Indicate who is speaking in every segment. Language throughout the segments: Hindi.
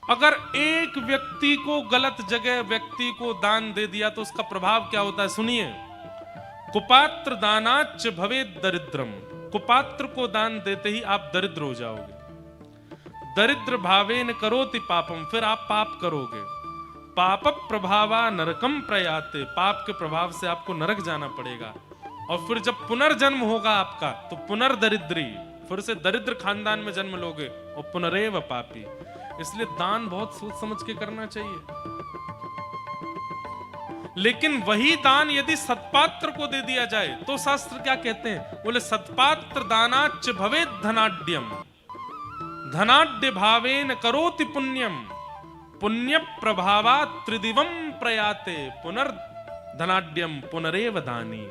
Speaker 1: अगर एक व्यक्ति को गलत जगह व्यक्ति को दान दे दिया तो उसका प्रभाव क्या होता है, सुनिए। कुपात्र दानाच्च भवेद दरिद्रम। कुपात्र को दान देते ही आप दरिद्र हो जाओगे। दरिद्र भावेन करोति पापम, फिर आप पाप करोगे। पाप प्रभावा नरकम प्रयाते, पाप के प्रभाव से आपको नरक जाना पड़ेगा। और फिर जब पुनर्जन्म होगा आपका तो पुनर्दरिद्री, फिर से दरिद्र खानदान में जन्म लोगे और पुनरेव पापी। इसलिए दान बहुत सोच समझ के करना चाहिए। लेकिन वही दान यदि सत्पात्र को दे दिया जाए तो शास्त्र क्या कहते हैं, बोले सत्पात्र दानाच्च भवेद धनाढ्यम, धनाढ्य भावेन करोति पुण्यम, पुण्य प्रभावा त्रिदिवम प्रयाते पुनर्धनाढ्यम पुनरेव दानी।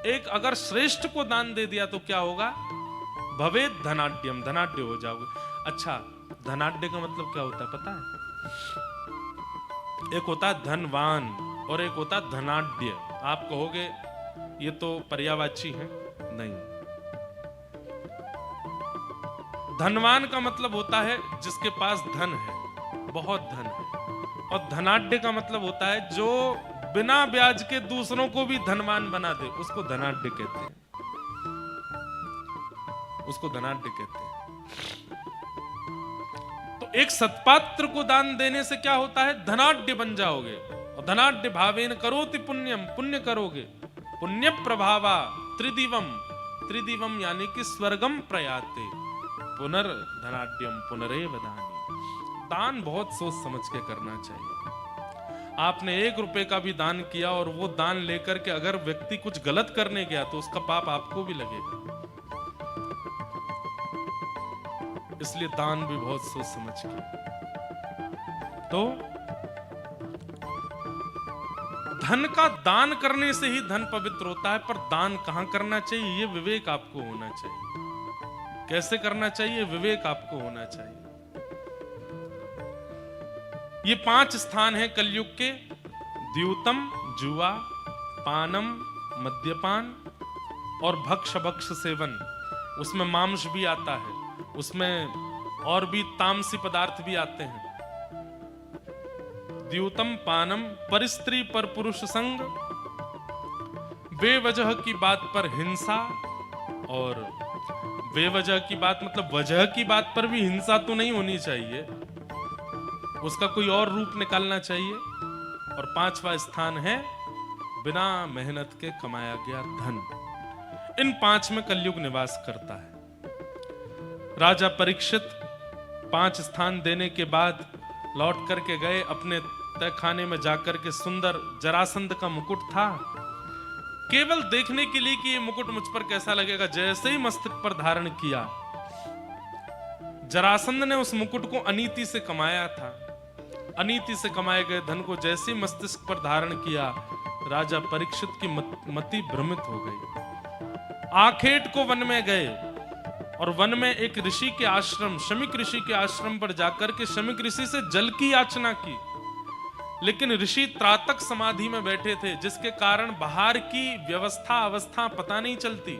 Speaker 1: एक अगर श्रेष्ठ को दान दे दिया तो क्या होगा, भवेद धनाढ्यम, धनाढ्य हो जाओगे। अच्छा, धनाढ्य का मतलब क्या होता है पता है? एक होता है धनवान और एक होता है धनाढ्य। आप कहोगे ये तो पर्यायवाची है, नहीं। धनवान का मतलब होता है जिसके पास धन है, बहुत धन है। और धनाढ्य का मतलब होता है जो बिना ब्याज के दूसरों को भी धनवान बना दे, उसको धनाढ्य कहते हैं, उसको धनाढ्य कहते हैं। तो एक सत्पात्र को दान देने से क्या होता है, धनाढ्य बन जाओगे। और धनाढ्य भावेन करोति पुण्यम, पुण्य करोगे। पुण्य प्रभावा त्रिदिवम, त्रिदिवम यानी कि स्वर्गम प्रयाते पुनर्धनाढ्यम पुनरेव दानी। दान बहुत सोच समझ के करना चाहिए। आपने 1 रुपए का भी दान किया और वो दान लेकर के अगर व्यक्ति कुछ गलत करने गया तो उसका पाप आपको भी लगेगा। इसलिए दान भी बहुत सोच समझ के। तो धन का दान करने से ही धन पवित्र होता है, पर दान कहां करना चाहिए ये विवेक आपको होना चाहिए। कैसे करना चाहिए, विवेक आपको होना चाहिए। ये 5 स्थान हैं कलयुग के, द्यूतम जुआ, पानम मद्यपान और भक्ष सेवन। उसमें मांस भी आता है, उसमें और भी तामसी पदार्थ भी आते हैं। द्यूतम पानम, पर स्त्री पर पुरुष संग, बेवजह की बात पर हिंसा। और बेवजह की बात मतलब वजह की बात पर भी हिंसा तो नहीं होनी चाहिए, उसका कोई और रूप निकालना चाहिए। और 5वां स्थान है बिना मेहनत के कमाया गया धन। इन 5 में कलयुग निवास करता है। राजा परीक्षित 5 स्थान देने के बाद लौट करके गए अपने तहखाने में, जाकर के सुंदर जरासंध का मुकुट था, केवल देखने के लिए कि ये मुकुट मुझ पर कैसा लगेगा। जैसे ही मस्तक पर धारण किया, जरासंध ने उस मुकुट को अनीति से कमाया था। अनीति से कमाए गए धन को जैसे ही मस्तिष्क पर धारण किया, राजा परीक्षित की मति भ्रमित हो गई। आखेट को वन में गए और वन में एक ऋषि के आश्रम, शमीक ऋषि के आश्रम पर जाकर के शमीक ऋषि से जल की याचना की। लेकिन ऋषि त्रातक समाधि में बैठे थे, जिसके कारण बाहर की व्यवस्था अवस्था पता नहीं चलती।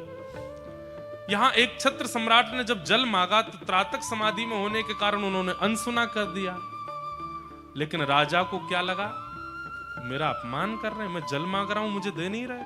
Speaker 1: यहां एक छत्र सम्राट ने जब जल मांगा तो त्रातक समाधि में होने के कारण उन्होंने अनसुना कर दिया। लेकिन राजा को क्या लगा, मेरा अपमान कर रहे हैं, मैं जल मांग रहा हूं, मुझे दे नहीं रहे।